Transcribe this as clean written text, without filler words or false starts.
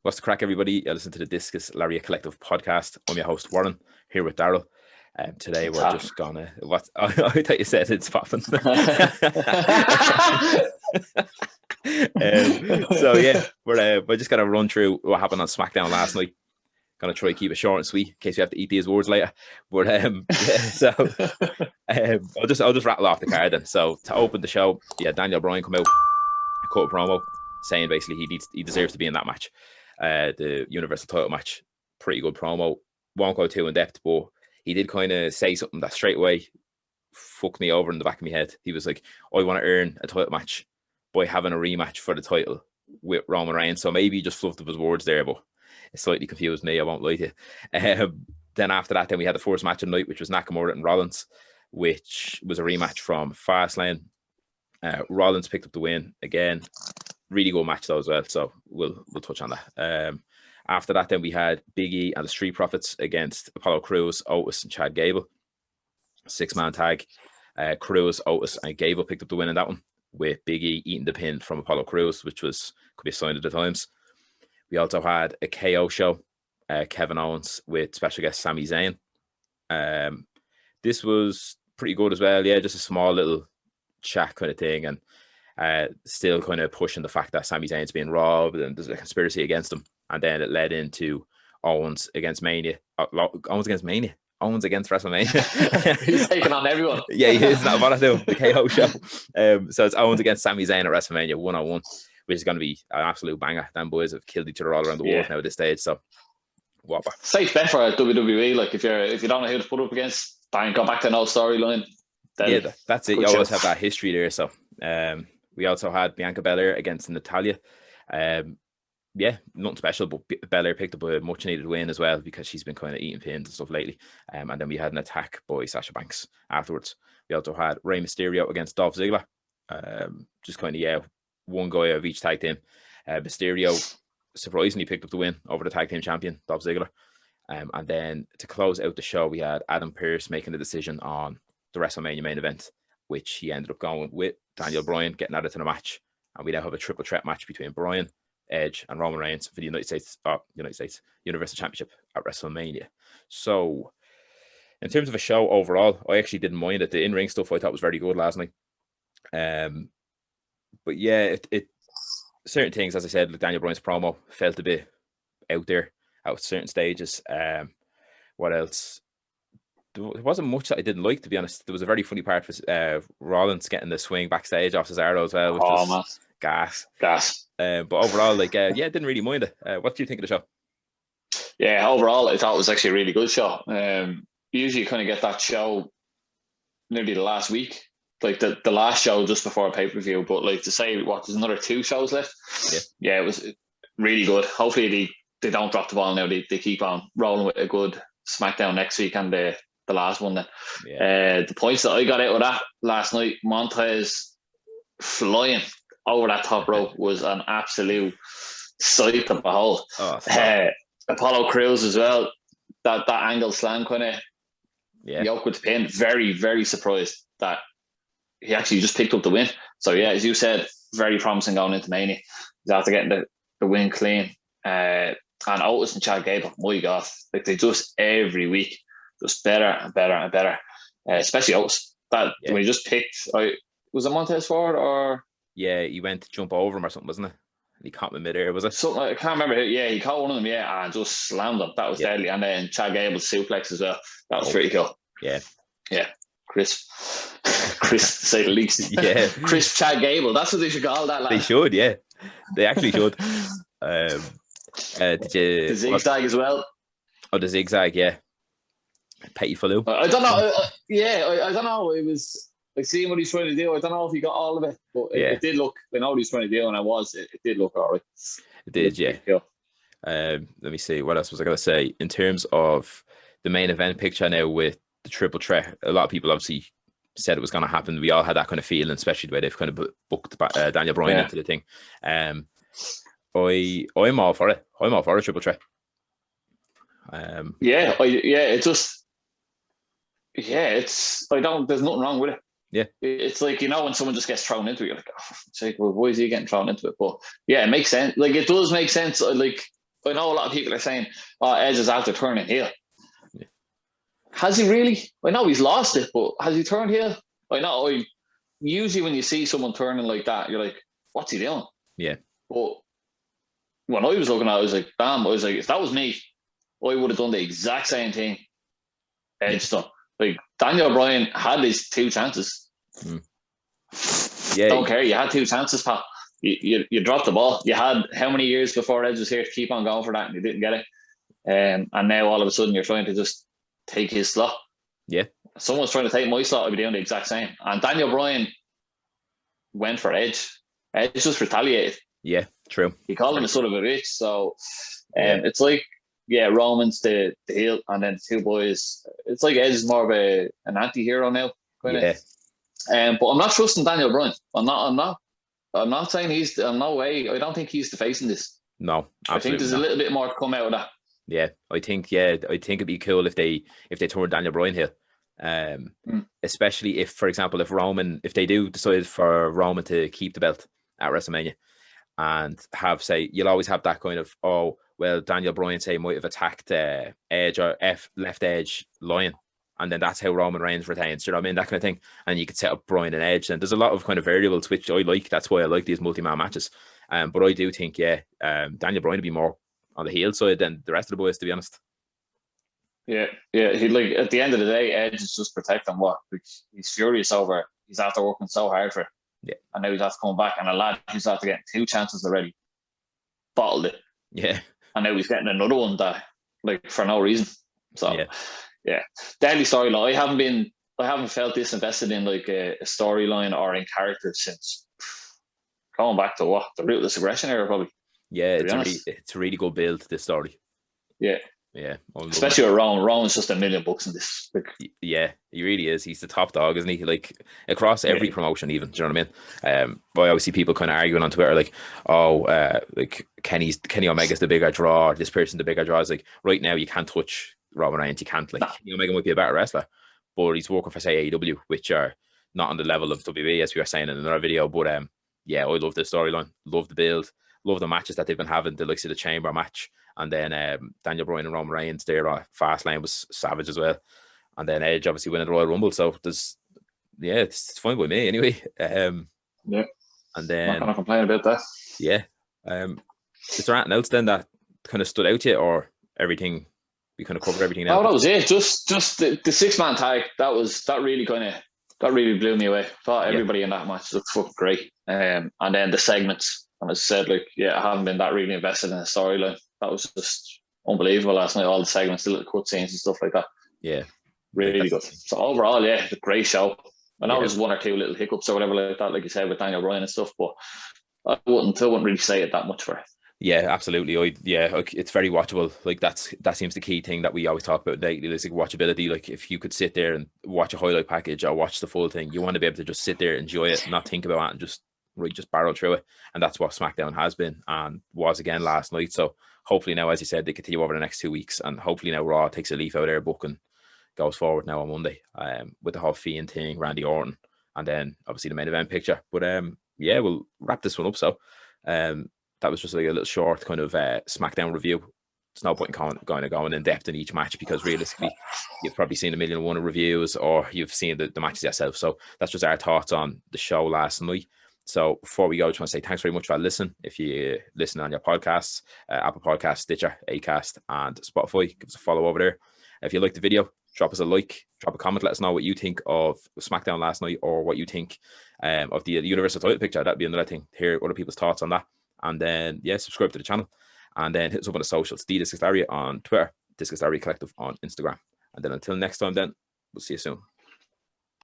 What's the crack, everybody? You listen to the Discus Lariat Collective podcast. I'm your host, Warren, here with Daryl. Today we're just gonna. What? I thought you said it's popping. So yeah, we're just gonna run through what happened on SmackDown last night. Gonna try to keep it short and sweet in case we have to eat these words later. But I'll just rattle off the card then. So to open the show, Daniel Bryan come out, cut a promo saying basically he deserves to be in that match. The Universal title match, pretty good promo. Won't go too in depth, but he did kind of say something that straight away fucked me over in the back of my head. He was like, I want to earn a title match by having a rematch for the title with Roman Reigns. So maybe he just fluffed up his words there, but it slightly confused me, I won't lie to you. Then after that, we had the first match of the night, which was Nakamura and Rollins, which was a rematch from Fastlane. Rollins picked up the win again. Really good match though as well, so we'll touch on that. After that, then we had Biggie and the Street Profits against Apollo Crews, Otis, and Chad Gable. 6-man tag. Crews, Otis, and Gable picked up the win in that one, with Biggie eating the pin from Apollo Crews, which could be a sign of the times. We also had a KO show, Kevin Owens with special guest Sami Zayn. This was pretty good as well. Yeah, just a small little chat kind of thing, and still kind of pushing the fact that Sami Zayn's being robbed and there's a conspiracy against him. And then it led into Owens against Mania. Owens against WrestleMania. He's taking on everyone. Yeah, he is. Not what I do. The KO show. So it's Owens against Sami Zayn at WrestleMania 101, which is going to be an absolute banger. Them boys have killed each other all around the world now at this stage. So, whopper. Safe bet for WWE. Like if you don't know who to put up against, bang, go back to an old storyline. Yeah, that's it. You always have that history there. So, we also had Bianca Bella against Natalya. Nothing special, but Belair picked up a much needed win as well because she's been kind of eating pins and stuff lately. And then we had an attack by Sasha Banks afterwards. We also had Rey Mysterio against Dolph Ziggler. Just kind of, one guy of each tag team. Mysterio surprisingly picked up the win over the tag team champion, Dolph Ziggler. And then to close out the show, we had Adam Pearce making the decision on the WrestleMania main event, which he ended up going with Daniel Bryan getting added to the match. And we now have a triple threat match between Bryan, Edge, and Roman Reigns for the United States Universal Championship at WrestleMania. So, in terms of a show overall, I actually didn't mind it. The in-ring stuff I thought was very good last night. But yeah, it certain things, as I said, like Daniel Bryan's promo felt a bit out there at certain stages. What else? There wasn't much that I didn't like, to be honest. There was a very funny part with Rollins getting the swing backstage off Cesaro as well, which was gas. But overall, didn't really mind it. What do you think of the show? Yeah, overall, I thought it was actually a really good show. Usually you kind of get that show nearly the last week, like the last show just before a pay-per-view, but like to say, there's another 2 shows left? Yeah, it was really good. Hopefully they don't drop the ball now. They keep on rolling with a good SmackDown next week and the last one then. The points that I got out of that last night, Montez flying over that top rope was an absolute sight to behold. Apollo Crews as well, that angle slam kind of yoke with the pin. Very, very surprised that he actually just picked up the win. So yeah, as you said, very promising going into Mania. He's after getting the win clean. And Otis and Chad Gable, my God, like they just every week just better and better and better. Especially Otis. When he just picked, was it Montez Ford or? Yeah, he went to jump over him or something, wasn't it? And he caught him in midair, was it? Something, I can't remember. Yeah, he caught one of them, and just slammed him. That was deadly. And then Chad Gable's suplex as well. That was pretty cool. Yeah. Crisp, to say the least. Yeah. Crisp Chad Gable. That's what they should call that, lad. They should, yeah. They actually should. Did you... The zigzag as well. Oh, the zigzag, yeah. Petty Faloo. I don't know. I don't know. It was... Like seeing what he's trying to do, I don't know if he got all of it, but it did look. I know what he's trying to do, and it did look all right. It did, yeah. Let me see. What else was I going to say? In terms of the main event picture now with the triple threat, a lot of people obviously said it was going to happen. We all had that kind of feeling, especially the way they've kind of booked Daniel Bryan into the thing. I'm all for it. I'm all for a triple threat. There's nothing wrong with it. Yeah, it's like, when someone just gets thrown into it, you're like, oh, it's like, well, why is he getting thrown into it? But yeah, it makes sense. Like, it does make sense. Like, I know a lot of people are saying, "Oh, Edge is after turning heel." Yeah. Has he really? I know he's lost it, but has he turned heel? I know. Usually, when you see someone turning like that, you're like, "What's he doing?" Yeah. But when I was looking at it, I was like, "Damn!" I was like, "If that was me, I would have done the exact same thing." Edge done. Like Daniel Bryan had his 2 chances. Yeah. Don't care. You had 2 chances, pal. You dropped the ball. You had how many years before Edge was here to keep on going for that, and you didn't get it. And now all of a sudden you're trying to just take his slot. Yeah. If someone's trying to take my slot, I'd be doing the exact same. And Daniel Bryan went for Edge. Edge just retaliated. Yeah, true. He called him a son of a bitch. So it's like, Roman's the heel, and then the 2 boys. It's like Edge is more of an anti-hero now. Yeah. But I'm not trusting Daniel Bryan. I'm not saying no way. I don't think he's the face in this. No, absolutely. I think there's a little bit more to come out of that. Yeah, I think it'd be cool if they turn Daniel Bryan heel. Especially if, for example, if they do decide for Roman to keep the belt at WrestleMania and you'll always have that kind of, oh, well, Daniel Bryan might have attacked Edge or left Edge Lion, and then that's how Roman Reigns retains. Do you know what I mean? That kind of thing. And you could set up Bryan and Edge, and there's a lot of kind of variables which I like. That's why I like these multi-man matches. But I do think, Daniel Bryan would be more on the heel side than the rest of the boys, to be honest. Yeah. He, like, at the end of the day, Edge is just protecting what he's furious over. He's after working so hard for it. Yeah. And now he's after coming back, and a lad who's after getting 2 chances already bottled it. Yeah. And now he's getting another one that, like, for no reason. So deadly storyline. I haven't felt this invested in like a storyline or in characters since going back to the Ruthless Aggression era, probably. Yeah, it's a really good build, this story. Yeah. Yeah. Especially with Rowan. Rowan's just $1 million in this. Like, yeah, he really is. He's the top dog, isn't he? Like, across every promotion, even. Do you know what I mean? But I always see people kind of arguing on Twitter, like, oh, like Kenny Omega's the bigger draw, this person's the bigger draw. It's like, right now you can't touch Roman Reigns. You can't. Like, Kenny Omega might be a better wrestler, but he's working for, say, AEW, which are not on the level of WWE, as we were saying in another video. But I love the storyline, love the build, love the matches that they've been having. The likes of the Chamber match, and then Daniel Bryan and Roman Reigns there on Fastlane was savage as well, and then Edge obviously winning the Royal Rumble. So it's fine with me anyway. And then not gonna complain about that. Yeah. Is there anything else then that kind of stood out to you, or everything? We kind of covered everything now. No, that was it. Just the 6-man tag. That really blew me away. Thought everybody in that match looked fucking great. And then the segments. And as I said, like, I haven't been that really invested in the storyline. That was just unbelievable last night. All the segments, the little cutscenes and stuff like that. Yeah, really good. So overall, a great show. I know there's 1 or 2 little hiccups or whatever like that, like you said with Daniel Bryan and stuff, but I wouldn't really say it that much for it. Yeah, absolutely. It's very watchable. Like that seems the key thing that we always talk about lately, is like watchability. Like if you could sit there and watch a highlight package or watch the full thing, you want to be able to just sit there, enjoy it, not think about it, and just barrel through it. And that's what SmackDown has been and was again last night. So hopefully now, as you said, they continue over the next 2 weeks, and hopefully now Raw takes a leaf out of their book and goes forward now on Monday with the whole Fiend thing, Randy Orton, and then obviously the main event picture. But we'll wrap this one up. So that was just like a little short kind of SmackDown review. There's no point in going in depth in each match, because realistically you've probably seen 1,000,001 reviews, or you've seen the matches yourself. So that's just our thoughts on the show last night. So before we go, I just want to say thanks very much for listening. If you listen on your podcasts, Apple Podcasts, Stitcher, Acast, and Spotify, give us a follow over there. If you like the video, drop us a like, drop a comment, let us know what you think of SmackDown last night, or what you think of the Universal title picture. That'd be another thing. Hear other people's thoughts on that. And then, subscribe to the channel. And then hit us up on the socials. Discus Larry on Twitter, Discus Larry Collective on Instagram. And then until next time, then, we'll see you soon.